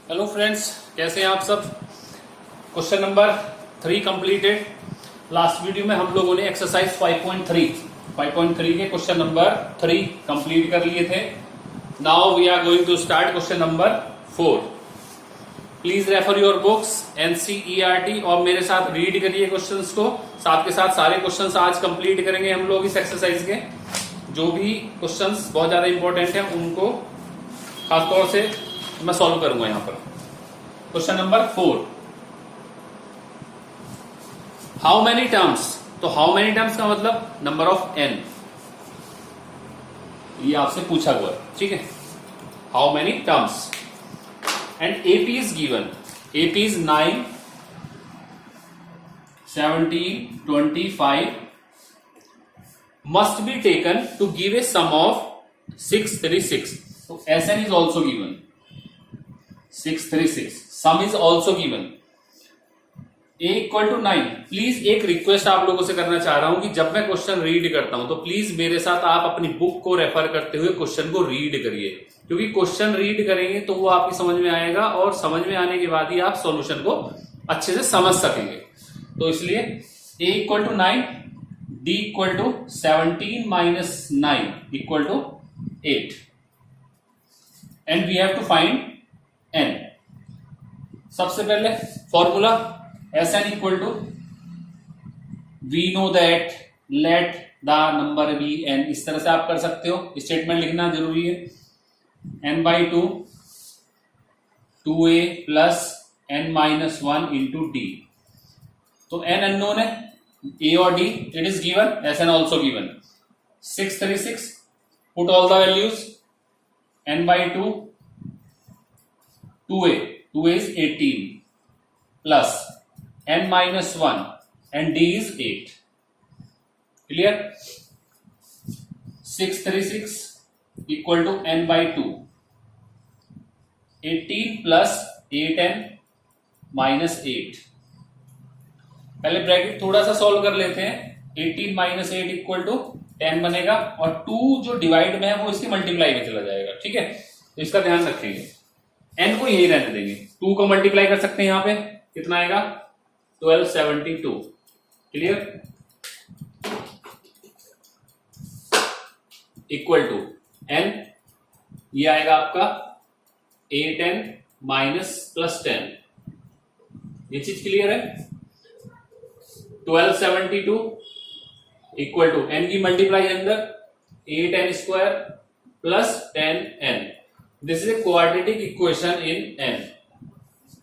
Hello friends, कैसे हैं आप सब। Question number 3 completed. Last video में हम लोगों ने एक्सरसाइज 5.3 के क्वेश्चन नंबर 3 कंप्लीट कर लिए थे। Now we are going to start question number 4। Please refer your books NCERT और मेरे साथ रीड करिए क्वेश्चंस को। साथ के साथ सारे क्वेश्चंस आज कंप्लीट करेंगे हम लोग इस एक्सरसाइज के। जो भी क्वेश्चंस बहुत ज्यादा इंपॉर्टेंट है उनको खासतौर से मैं सॉल्व करूंगा यहां पर। Question number 4, how many terms. तो हाउ मेनी टर्म्स का मतलब नंबर ऑफ एन, ये आपसे पूछा हुआ है, ठीक है। How many terms and AP is given. AP is 9, 17, 25 must be taken to give a sum of 636. So Sn is also given 636. Sum is also given. A equal to 9. Please एक request आप लोगों से करना चाह रहा हूं कि जब मैं क्वेश्चन रीड करता हूं तो प्लीज मेरे साथ आप अपनी बुक को रेफर करते हुए क्वेश्चन को रीड करिए, क्योंकि क्वेश्चन रीड करेंगे तो वो आपकी समझ में आएगा और समझ में आने के बाद ही आप सॉल्यूशन को अच्छे से समझ सकेंगे। तो इसलिए A equal to 9, D equal to 17 minus 9 equal to 8 and we have to find n। सबसे पहले formula Sn equal to, we know that let the number be n। इस तरह से आप कर सकते हो, स्टेटमेंट लिखना जरूरी है। n by 2 2a plus n minus 1 into d। तो n अननोन है, a और d, it is given, Sn also given। 636, put all the values, n by 2 2a is 18 plus n minus 1 and d is 8। clear। 636 equal to n by 2, 18 plus 8n minus 8। पहले bracket थोड़ा सा solve कर लेते हैं। 18 minus 8 equal to 10 बनेगा और 2 जो divide में है वो इसकी मल्टीप्लाई में चला जाएगा, ठीक है। तो इसका ध्यान रखेंगे, n को यही रहने देंगे। 2 को मल्टीप्लाई कर सकते हैं, यहां पे कितना आएगा 1272। क्लियर। इक्वल टू n, ये आएगा आपका 8n माइनस प्लस 10। ये चीज क्लियर है। 1272 इक्वल टू n की मल्टीप्लाई अंदर 8n square plus 10n। This is a quadratic equation in n।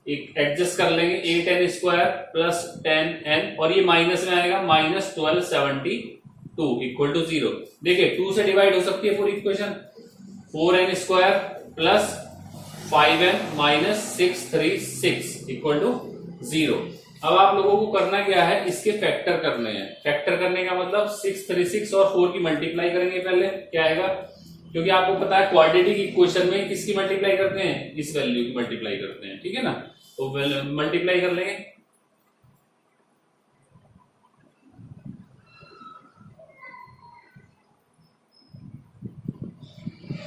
एक एडजस्ट कर लेंगे 8n स्क्वायर प्लस 10n और ये माइनस में आएगा माइनस 1272 इक्वल टू 0। देखिए 2 से डिवाइड हो सकती है पूरी equation. 4n square plus 5n minus 636 equal to 0। अब आप लोगों को करना क्या है, इसके फैक्टर करने हैं। फैक्टर करने का मतलब 636 और 4 की मल्टीप्लाई करेंगे पहले, क्या आएगा, क्योंकि आपको पता है क्वाड्रेटिक इक्वेशन में किसकी मल्टीप्लाई करते हैं, इस वैल्यू की मल्टीप्लाई करते हैं, ठीक है ना। तो मल्टीप्लाई कर लेंगे।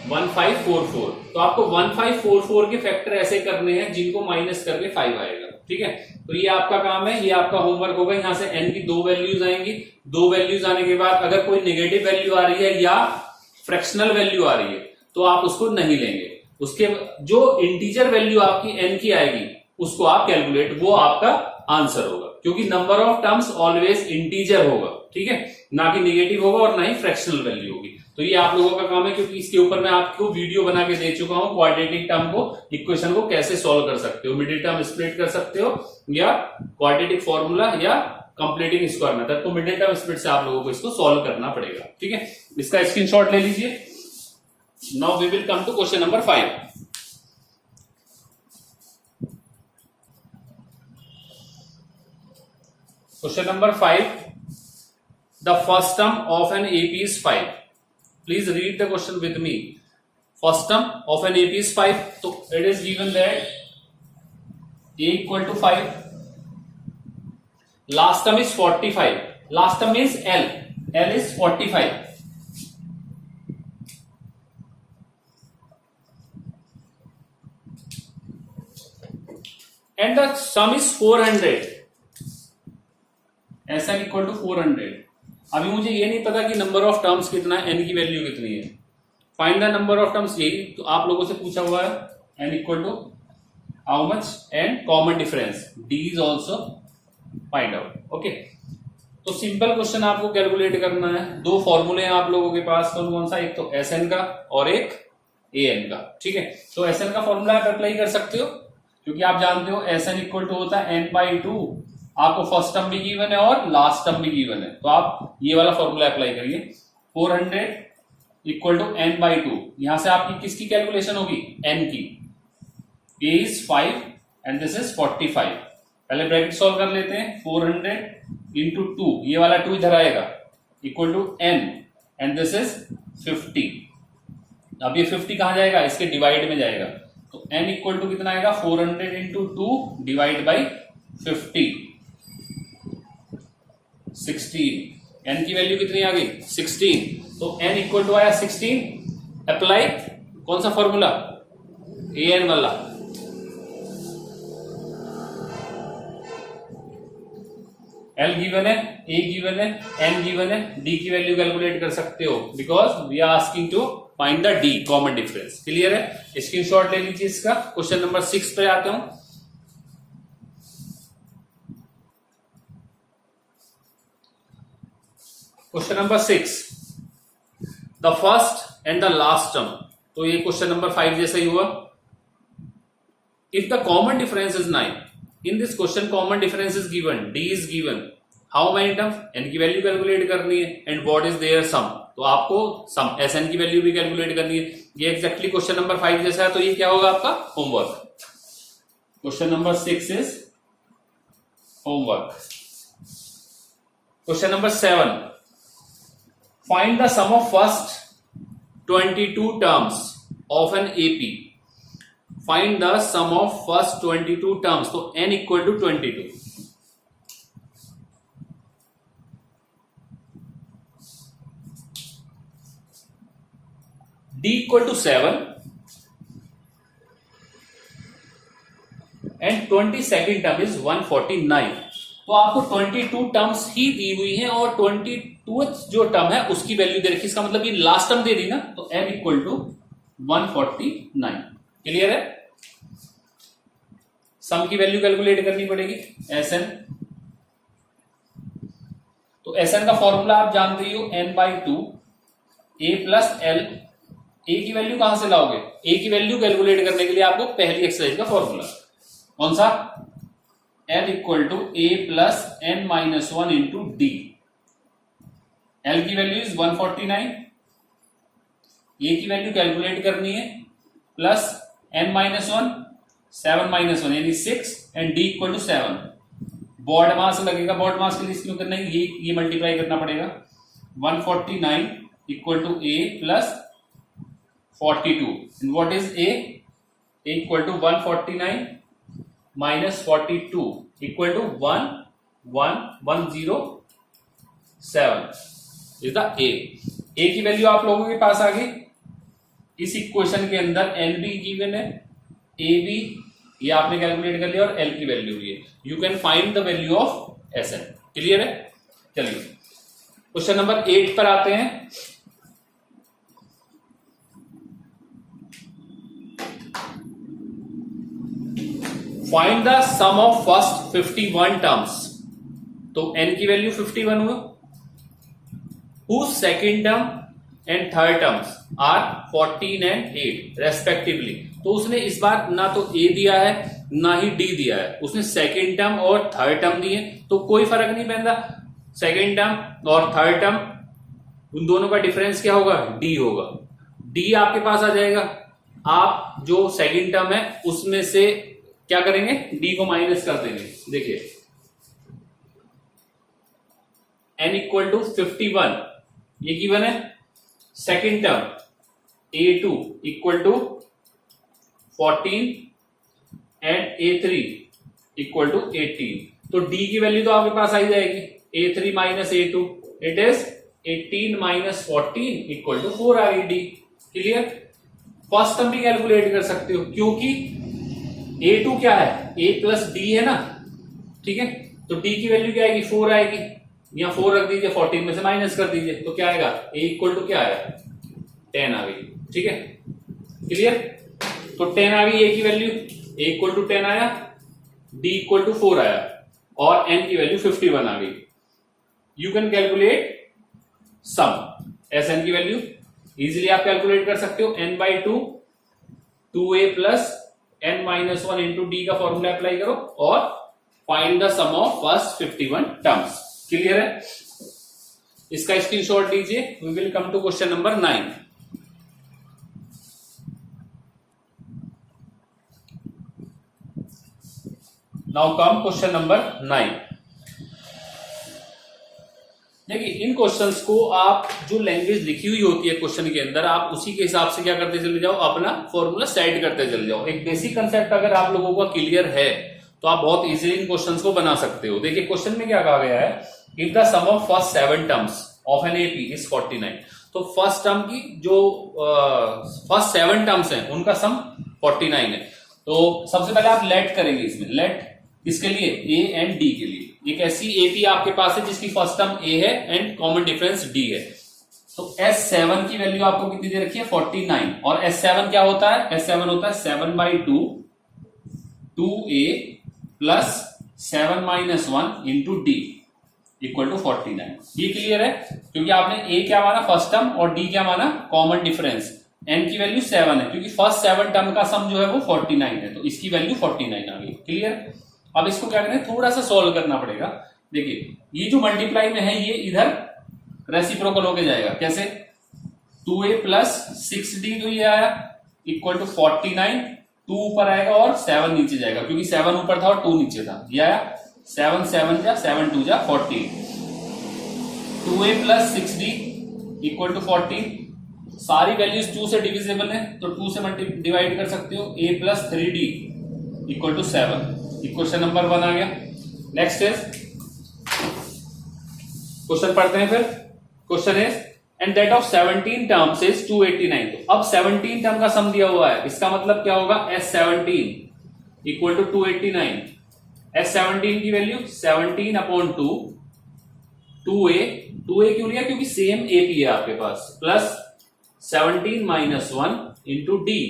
वन 1544। तो आपको 1544 के फैक्टर ऐसे करने हैं जिनको माइनस करके 5 आएगा, ठीक है। तो ये आपका काम है, ये आपका होमवर्क होगा। यहां से n की 2 वैल्यूज आएंगी। 2 वैल्यूज आने के बाद अगर कोई नेगेटिव वैल्यू आ रही है या फ्रैक्शनल वैल्यू आ रही है तो आप उसको नहीं लेंगे। उसके जो इंटीजर वैल्यू आपकी n की आएगी उसको आप कैलकुलेट, वो आपका आंसर होगा, क्योंकि number of terms always integer होगा, ठीक है, ना कि नेगेटिव होगा और ना ही फ्रैक्शनल वैल्यू होगी। तो ये आप लोगों का काम है, क्योंकि इसके ऊपर मैं आपको वीडियो बना के दे चुका हूं। क्वाड्रेटिक टर्म को, इक्वेशन को कैसे सॉल्व कर सकते हो, मिडिल टर्म स्प्लिट कर सकते हो या क्वाड्रेटिक फॉर्मूला या कंप्लीटिंग स्क्वायर मेथड। तो मिडिल टर्म स्प्लिट से आप लोगों को इसको सॉल्व करना पड़ेगा, ठीक है। इसका स्क्रीनशॉट ले लीजिए। Now we will come to question number 5। Question number 5, the first term of an AP is 5। Please read the question with me. First term of an AP is 5। तो it is given that a equal to 5, last term is 45। Last term means l is 45। And the sum is 400, SN equal to 400। अभी मुझे ये नहीं पता कि number of terms कितना है, n की वैल्यू कितनी है, find the number of terms, यही तो आप लोगों से पूछा हुआ है। n equal to how much and common difference, d is also find out. Okay, तो सिंपल क्वेश्चन आपको कैलकुलेट करना है। दो फॉर्मूले हैं आप लोगों के पास, कौन कौन सा, एक तो SN का और एक AN का। ठीक है, तो SN का फॉर्मूला आप अप्लाई कर सकते हो, क्योंकि आप जानते हो SN इक्वल टू होता है n/2, आपको फर्स्ट टर्म भी गिवन है और लास्ट टर्म भी गिवन है, तो आप ये वाला फॉर्मूला अप्लाई करिए। 400 इक्वल टू n/2, यहां से आपकी किसकी कैलकुलेशन होगी, n की। a is 5 and this is 45। पहले ब्रैकेट सॉल्व कर लेते हैं। 400 इंटू 2, ये वाला 2 इधर आएगा, equal to n and this is 50। अब ये 50 कहां जाएगा, इसके डिवाइड में जाएगा, तो n इक्वल टू कितना आएगा, 400 इंटू 2 डिवाइड बाई 50, 16। n की वैल्यू कितनी आ गई, 16, तो n इक्वल टू आया 16। अप्लाई कौन सा फॉर्मूला, an वाला। L गिवन है, A गिवन है, N गिवन है, D की वैल्यू कैलकुलेट कर सकते हो, because we are asking to find the D common difference. Clear है, स्क्रीनशॉट ले लीजिए इसका। क्वेश्चन नंबर 6 पे आते हूं। Question number 6, the first and the last term, तो ये क्वेश्चन नंबर 5 जैसा ही हुआ। If the common difference is 9, in this question common difference is given, D is given, how many terms, n की value calculate करनी है, and what is there सम, तो आपको सम SN की वैल्यू भी कैलकुलेट करनी है। ये एग्जैक्टली क्वेश्चन नंबर 5 जैसा है, तो ये क्या होगा आपका homework. Question number 6 is homework. Question number 7, find the sum of first 22 terms of an AP। Find the sum of first 22 terms, तो n equal to 22। D equal to 7 and 22nd term is 149। तो आपको 22 terms ही दी हुई हैं और 22th जो term है उसकी value दे रखी, इसका मतलब ये लास्ट टर्म दे दी ना, तो n इक्वल टू 149। क्लियर है, सम की वैल्यू कैलकुलेट करनी पड़ेगी SN। तो SN का फॉर्मूला आप जानते ही हो, n/2 A plus L। A की वैल्यू कहां से लाओगे, A की वैल्यू कैलकुलेट करने के लिए आपको पहली एक्सरसाइज का फॉर्मूला कौन सा, L equal to A plus n-1 into D। L की वैल्यू इज 149, A की वैल्यू कैलकुलेट करनी है, प्लस n-1, 7-1 यानी 6, and D equal to 7। BODMAS लगेगा, बॉड मास के लिए क्यों करना है, ये मल्टीप्लाई करना पड़ेगा। 149 equal to A plus 42, and what is A equal to 149 minus 42 equal to 11107 is the A की वैल्यू आप लोगों के पास आ गई। इस इक्वेशन के अंदर N भी गिवन है, A भी ये आपने कैलकुलेट कर लिया, और L की वैल्यू भी है। You can find the value of SN। Clear है, चलिए क्वेश्चन नंबर 8 पर आते हैं। Find the sum of first 51 terms, तो n की वैल्यू 51 हुआ, whose second term and third terms are 14 and 8 respectively। तो उसने इस बार ना तो A दिया है ना ही D दिया है, उसने सेकेंड टर्म और थर्ड टर्म दिए, तो कोई फर्क नहीं पड़ता, सेकेंड टर्म और थर्ड टर्म उन दोनों का डिफरेंस क्या होगा, D होगा। D आपके पास आ जाएगा, आप जो सेकेंड टर्म है उसमें से क्या करेंगे, D को माइनस कर देंगे। देखिए n इक्वल टू 51 ये गिवन है, second term A2 equal to 14 and A3 equal to 18। तो D की वैल्यू तो आपके पास आई जाएगी, A3 minus A2 it is 18 minus 14 equal to 4 आ गई D। क्लियर, फर्स्ट टर्म भी कैलकुलेट कर सकते हो, क्योंकि A2 क्या है, A प्लस डी है ना, ठीक है। तो डी की वैल्यू क्या आएगी, 4 आएगी, यहाँ 4 रख दीजिए, 14 में से माइनस कर दीजिए, तो क्या आएगा, A इक्वल टू क्या आया, 10 आ गई, ठीक है, क्लियर। तो 10 आ गई A की वैल्यू, A इक्वल टू 10 आया, D इक्वल टू 4 आया, और N की वैल्यू 51 आ गई। You can calculate sum S N की वैल्यू इजिली आप कैलकुलेट कर सकते हो, n by 2 2a plus n minus 1 into D का फॉर्मूला अप्लाई करो और find the sum of first 51 terms. Clear है, इसका स्क्रीनशॉट लीजिए। We will come to question number 9। Now come question number 9। देखिए इन क्वेश्चंस को आप जो लैंग्वेज लिखी हुई होती है क्वेश्चन के अंदर, आप उसी के हिसाब से क्या करते चले जाओ, अपना फॉर्मूला सेट करते चले जाओ। एक बेसिक कंसेप्ट अगर आप लोगों का क्लियर है तो आप बहुत इजीली इन क्वेश्चंस को बना सकते हो। देखिए क्वेश्चन में क्या कहा गया है, if the sum of first 7 terms of an AP is 49। तो फर्स्ट टर्म की जो फर्स्ट 7 टर्म्स हैं उनका सम 49 है। तो सबसे पहले आप लेट करेंगे इसमें, लेट किसके लिए, ए एंड डी के लिए। एक ऐसी एपी आपके पास है जिसकी फर्स्ट टर्म ए है एंड कॉमन डिफरेंस डी है। तो S7 की वैल्यू आपको कितनी दे रखी है, 49। और S7 क्या होता है, S7 होता है 7/2 2a plus 7 minus 1 into D equal to 49। ये क्लियर है, क्योंकि आपने a क्या माना फर्स्ट टर्म और d क्या माना कॉमन डिफरेंस। n की वैल्यू 7 है, क्योंकि फर्स्ट 7 टर्म का सम जो है वो 49 है, तो इसकी वैल्यू 49 आ गई। क्लियर। अब इसको क्या करें, थोड़ा सा सॉल्व करना पड़ेगा। देखिए ये जो मल्टीप्लाई में है ये इधर रेसिप्रोकल होके जाएगा, कैसे, 2a प्लस 6d तो ये आया इक्वल टू 49, 2 ऊपर आएगा और 7 नीचे जाएगा, क्योंकि 7 ऊपर था और 2 नीचे था। ये आया 7 7 जा 7 2 जा 14, 2a plus 6d equal to 14। सारी वैल्यूज 2 से डिविजिबल है तो 2 से डिवाइड कर सकते हो, a plus 3d equal to 7। Equation number 1 आ गया। नेक्स्ट इज क्वेश्चन पढ़ते हैं फिर। Question is and that of 17 terms is 289। तो अब 17 टर्म का सम दिया हुआ है, इसका मतलब क्या होगा, S17 इक्वल टू 289। S17 की वैल्यू 17/2 2a क्यों लिया, क्योंकि सेम AP है आपके पास, plus 17 minus 1 into D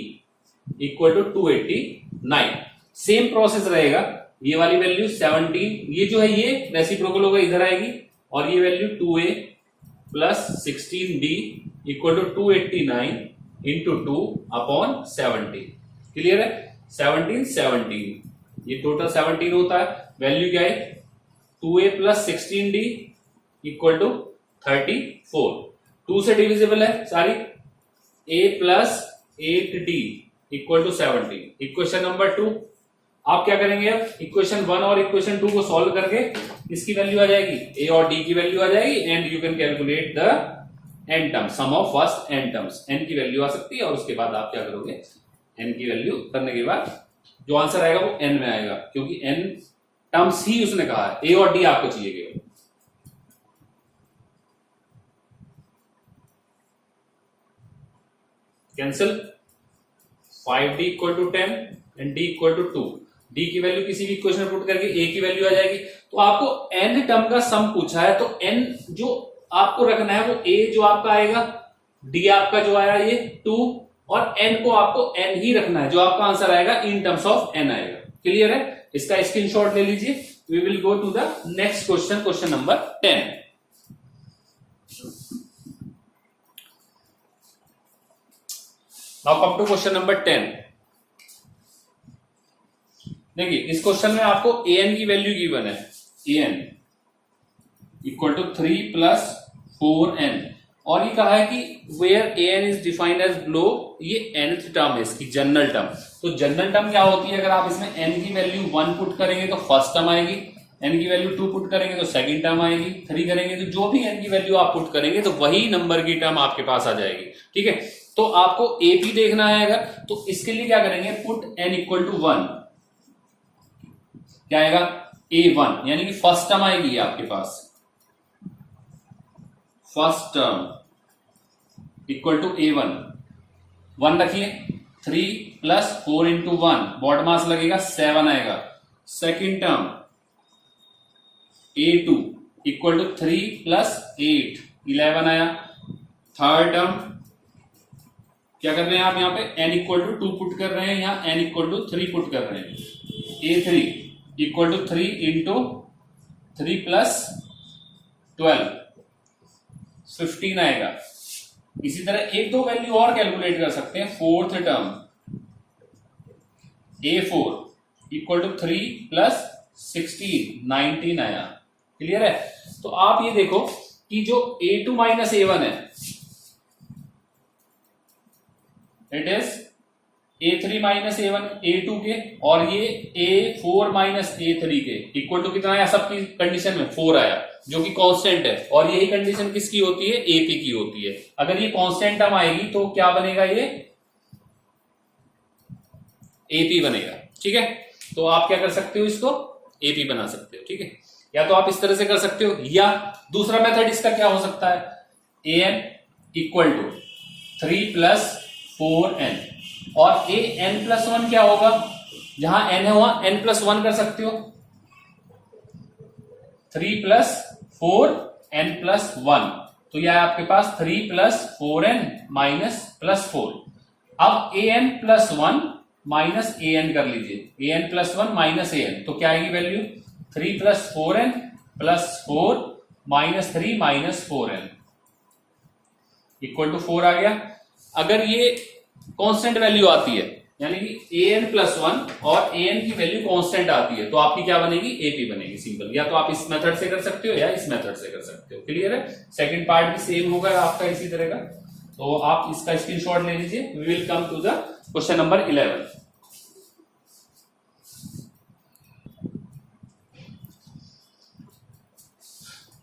equal to 289। Same process रहेगा, ये वाली वैल्यू 17, ये जो है ये रेसिप्रोकल होगा, इधर आएगी, और ये value 2a plus 16d equal to 289 into 2 upon 17। Clear है, 17 ये टोटल 17 होता है। वैल्यू क्या है, 2a plus 16d equal to 34। 2 से डिविजिबल है सारी, a plus 8d equal to 17। Equation number 2 आप क्या करेंगे, अब इक्वेशन 1 और इक्वेशन 2 को सॉल्व करके इसकी वैल्यू आ जाएगी, a और d की वैल्यू आ जाएगी, and you can calculate the n term, sum of first n terms. n की वैल्यू आ सकती है और उसके बाद आप क्या करोगे, n की वैल्यू करने के बाद जो आंसर आएगा वो n में आएगा, क्योंकि n टर्म्स ही उसने कहा है, a और d आपको चाहिए केवल। Cancel, 5d equal to 10 and d equal to 2। d की वैल्यू किसी भी इक्वेशन में पुट करके a की वैल्यू आ जाएगी। तो आपको n टर्म का सम पूछा है, तो n जो आपको रखना है वो a जो आपका आएगा, d आपका जो आया ये 2, और n को आपको n ही रखना है, जो आपका आंसर आएगा इन टर्म्स ऑफ n आएगा। क्लियर है, इसका स्क्रीनशॉट ले लीजिए। We will go to the next question, question number 10। Now come to question number 10। देखिए इस क्वेश्चन में आपको an की वैल्यू गिवन है, an equal to 3 plus 4n, और ये कहा है कि where an is defined as below, ये nth टर्म है इसकी जनरल टर्म। तो जनरल टर्म क्या होती है, अगर आप इसमें n की वैल्यू 1 पुट करेंगे तो फर्स्ट टर्म आएगी, n की वैल्यू 2 पुट करेंगे तो सेकंड टर्म आएगी, 3 करेंगे तो जो भी n की वैल्यू आप पुट करेंगे तो वही नंबर की टर्म आपके पास आ जाएगी। ठीक है, तो आपको AP देखना है अगर, तो इसके लिए क्या करेंगे, पुट n इक्वल टू 1, क्या आएगा, A1, यानी कि फर्स्ट टर्म आएगी आपके पास, first term equal to A1, 1 रखिए, 3 प्लस 4 इंटू 1, बॉड मास लगेगा 7 आएगा। Second term A2 equal to 3 plus 8, 11 आया। थर्ड टर्म क्या कर रहे हैं आप यहाँ पे n इक्वल टू 2 पुट कर रहे हैं, यहाँ n इक्वल टू 3 पुट कर रहे हैं। A3 equal to 3 into 3 plus 12, 15 आएगा। इसी तरह एक दो वैल्यू और कैलकुलेट कर सकते हैं। Fourth term A4 equal to 3 plus 16, 19 आया। क्लियर है? तो आप ये देखो कि जो A2 माइनस A1 है, it is A3 minus A1 A2 के, और ये A4 माइनस A3 के इक्वल टू कितना आया? सबकी कंडीशन में 4 आया, जो कि कांस्टेंट है। और यही कंडीशन किसकी होती है? AP की होती है। अगर ये कांस्टेंट टर्म आएगी तो क्या बनेगा? ये AP बनेगा। ठीक है, तो आप क्या कर सकते हो? इसको AP बना सकते हो। ठीक है, या तो आप इस तरह से कर सकते हो, या दूसरा मेथड इसका क्या हो सकता है? AN equal to 3 plus 4n, और AN प्लस 1 क्या होगा? जहां n है वहां n प्लस 1 कर सकते हो। 3 प्लस 4 n प्लस 1, तो यह है आपके पास 3 प्लस 4n माइनस प्लस 4। अब an प्लस 1 माइनस an कर लीजिए, an प्लस 1 माइनस an, तो क्या आएगी value? 3 plus 4n plus 4 minus 3 minus 4n equal to 4 आ गया। अगर ये कांस्टेंट वैल्यू आती है, यानी कि an प्लस 1 और an की वैल्यू कांस्टेंट आती है, तो आपकी क्या बनेगी? AP बनेगी, सिंपल। या तो आप इस मेथड से कर सकते हो या इस मेथड से कर सकते हो। क्लियर है? सेकंड पार्ट भी सेम होगा आपका इसी तरह का, तो आप इसका स्क्रीनशॉट ले लीजिए। We will come to the question number 11।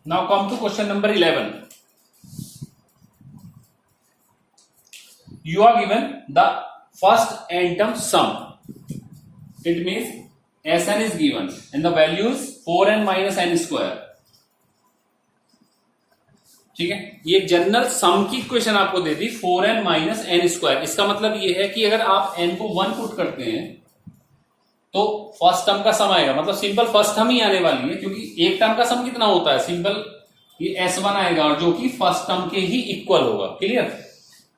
Now come to question number 11। You are given the first n term sum. It means Sn is given and the value is 4n minus n square. ठीक है, ये general सम की equation आपको दे दी 4n minus N square. इसका मतलब ये है कि अगर आप n को 1 पुट करते हैं तो फर्स्ट टर्म का सम आएगा, मतलब सिंपल फर्स्ट टर्म ही आने वाली है, क्योंकि एक टर्म का सम कितना होता है? सिंपल ये S1 आएगा, और जो कि फर्स्ट टर्म के ही इक्वल होगा। क्लियर?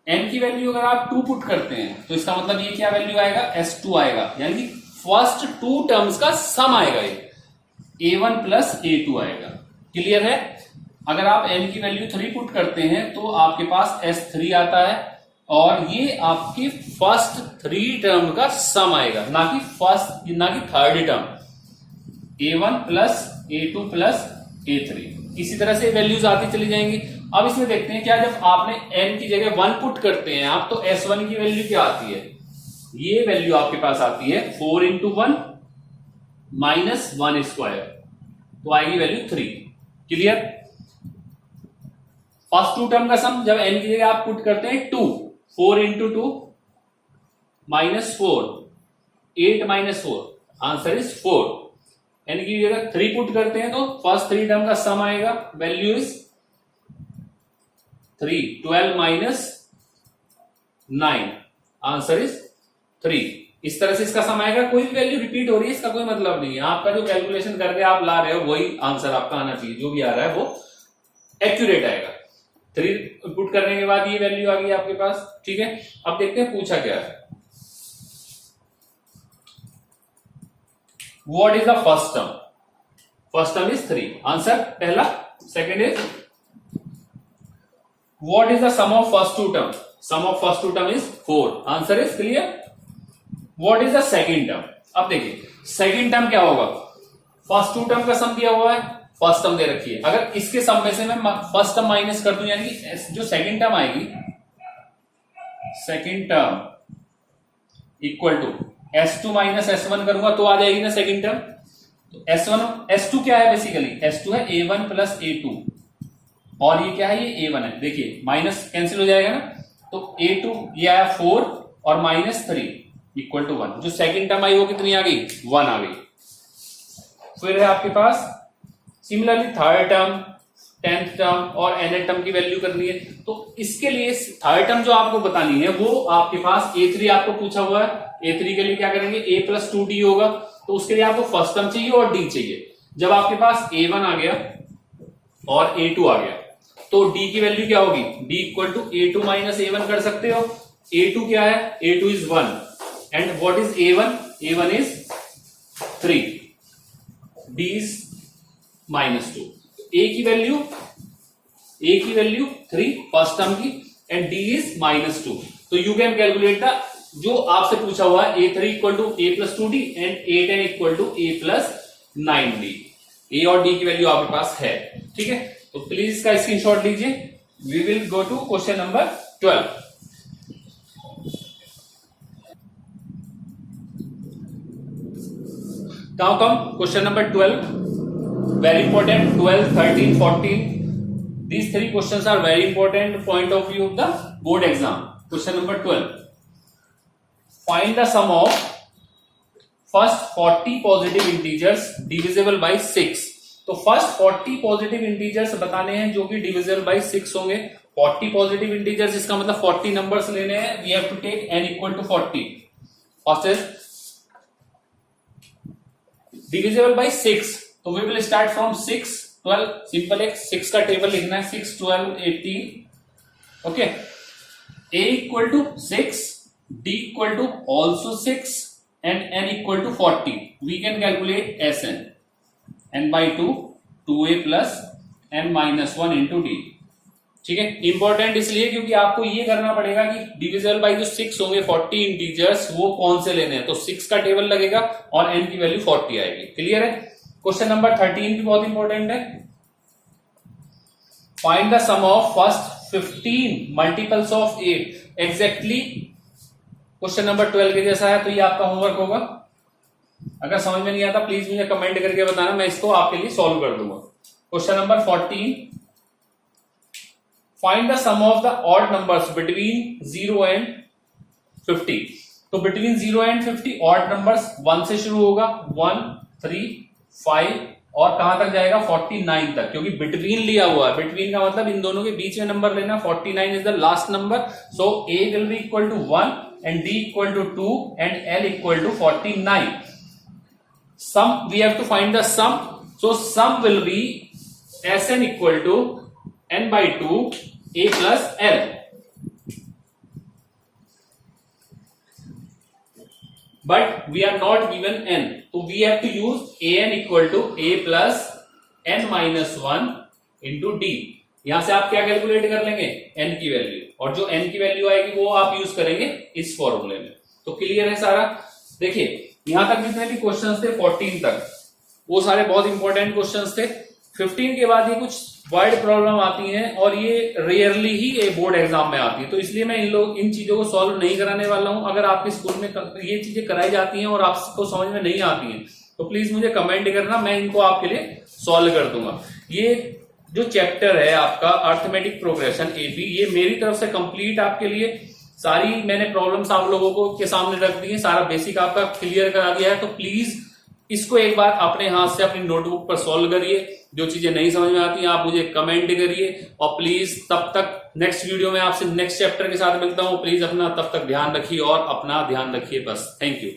n की वैल्यू अगर आप 2 पुट करते हैं तो इसका मतलब ये क्या वैल्यू आएगा? S2 आएगा, यानी कि फर्स्ट 2 टर्म्स का सम आएगा, ये A1 प्लस A2 आएगा। क्लियर है? अगर आप n की वैल्यू 3 पुट करते हैं तो आपके पास S3 आता है, और ये आपकी फर्स्ट 3 टर्म का सम आएगा, ना कि third term A1 plus A2 plus A3। इसी तरह से वैल्यूज आती चली जाएंगी। अब इसमें देखते हैं क्या, जब आपने n की जगह 1 पुट करते हैं आप, तो S1 की वैल्यू क्या आती है? ये वैल्यू आपके पास आती है 4 इंटू 1 माइनस 1 स्क्वायर, तो आएगी वैल्यू 3। क्लियर? फर्स्ट 2 टर्म का सम जब n की जगह आप पुट करते हैं 2, 4 into 2 minus 4, 8 minus 4, answer is 4। n की जगह 3 पुट करते हैं तो फर्स्ट 3 टर्म का सम आएगा, value is 3, 12 minus 9, answer is 3। इस तरह से इसका सम आएगा। कोई भी वैल्यू रिपीट हो रही है इसका कोई मतलब नहीं है, आपका जो कैलकुलेशन करके आप ला रहे हो वही आंसर आपका आना चाहिए, जो भी आ रहा है वो एक्यूरेट आएगा। 3 पुट करने के बाद ये वैल्यू आ गई आपके पास। ठीक है, अब देखते हैं पूछा क्या है। What is the first term? First term is 3, answer पहला। Second is what is the sum of first 2 term? Sum of first 2 term is 4, answer is clear. What is the second term? अब देखिए second term क्या होगा? First 2 term का सम दिया हुआ है, first term दे रखी है। अगर इसके सम में से मैं फर्स्ट टर्म माइनस कर दूं, यानी कि जो सेकेंड टर्म आएगी, second term equal to S2 minus S1 करूंगा तो आ जाएगी ना सेकेंड टर्म। तो S2 क्या है? बेसिकली S2 है A1 प्लस A2, और ये क्या है? ये A1 है। देखिए माइनस कैंसिल हो जाएगा ना, तो A2 ये आया 4 और माइनस 3 इक्वल टू 1। जो सेकेंड टर्म आई वो कितनी आ गई? 1 आ गई। फिर है आपके पास similarly third term 10th term और nth टर्म की वैल्यू करनी है। तो इसके लिए थर्ड टर्म जो आपको बतानी है वो आपके पास A3 आपको पूछा हुआ है। A3 के लिए क्या करेंगे, a प्लस 2d होगा, तो उसके लिए आपको फर्स्ट टर्म चाहिए और d चाहिए। जब आपके पास A1 आ गया और A2 आ गया तो d की वैल्यू क्या होगी, d equal to A2 minus A1 कर सकते हो। A2 क्या है, A2 is 1 and what is A1, A1 is 3, d is -2। A की वैल्यू 3 फर्स्ट टर्म की एंड d इज -2। तो यू कैन कैलकुलेट द जो आपसे पूछा हुआ है A3 equal to A plus 2d and A10 equal to A plus 9d। A और d की वैल्यू आपके पास है, ठीक है। तो प्लीज इसका स्क्रीनशॉट लीजिए। We will go to question number 12। Now come question number 12, very important, 12, 13, 14. These three questions are very important point of view of the board exam. Question number 12. Find the sum of first 40 positive integers divisible by 6. तो first 40 positive integers बताने हैं जो कि divisible by 6 होंगे। 40 positive integers इसका मतलब 40 numbers लेने हैं। We have to take n equal to 40। First is divisible by 6, तो we will start from 6, 12, simple है, 6 का टेबल लिखना है, 6, 12, 18, okay. a equal to 6, d equal to also 6 and n equal to 40। We can calculate Sn, n by 2, 2a plus n minus 1 into D, ठीक है। Important इसलिए क्योंकि आपको ये करना पड़ेगा कि डिविजिबल बाय जो 6 होंगे 40 इंटीजर्स वो कौन से लेने हैं। तो 6 का टेबल लगेगा और n की वैल्यू 40 आएगी। क्लियर है। क्वेश्चन नंबर 13 भी बहुत इंपॉर्टेंट है। Find the sum of first 15 multiples of 8। Exactly question number 12 के जैसा है, तो ये आपका होमवर्क होगा। अगर समझ में नहीं आता प्लीज मुझे कमेंट करके बताना, मैं इसको आपके लिए सॉल्व कर दूंगा। Question number 14, find the sum of the odd numbers between 0 and 50। तो बिटवीन 0 एंड 50 ऑड नंबर्स 1 से शुरू होगा, 1, 3, 5 और कहां तक जाएगा 49 तक, क्योंकि बिटवीन लिया हुआ है। बिटवीन का मतलब इन दोनों के बीच में नंबर लेना। 49 is the last number, so a will be equal to 1 and d equal to 2 and l equal to 49। sum we have to find the sum, so sum will be Sn equal to n by 2 a plus l। but we are not given n, so we have to use an equal to a plus n minus 1 into d। यहां से आप क्या calculate कर लेंगे, n की value, और जो n की वैल्यू आएगी वो आप यूज करेंगे इस फॉर्मूले में। तो क्लियर है सारा। देखिए यहां तक जितने भी क्वेश्चंस थे 14 तक वो सारे बहुत इंपॉर्टेंट क्वेश्चंस थे। 15 के बाद ये कुछ वर्ड प्रॉब्लम आती हैं और ये रेयरली ही ये बोर्ड एग्जाम में आती है, तो इसलिए मैं इन चीजों को सॉल्व नहीं कराने वाला हूं। अगर आपके स्कूल में ये चीजें कराई जाती हैं और आपको समझ में नहीं आती हैं तो प्लीज मुझे कमेंट करना, मैं इनको आपके लिए सॉल्व कर दूंगा। ये जो चैप्टर है आपका अर्थमेटिक प्रोग्रेशन एपी, ये मेरी तरफ से कंप्लीट आपके लिए सारी मैंने प्रॉब्लम्स आप लोगों को के सामने रख दी है, सारा बेसिक आपका क्लियर करा दिया है। तो प्लीज इसको एक बार अपने हाथ से अपनी नोटबुक पर सॉल्व करिए। जो चीजें नहीं समझ में आती हैं आप मुझे कमेंट करिए, और प्लीज तब तक नेक्स्ट वीडियो में आपसे नेक्स्ट चैप्टर के साथ मिलता हूं। प्लीज अपना तब तक ध्यान रखिए और अपना ध्यान रखिए, बस। Thank you.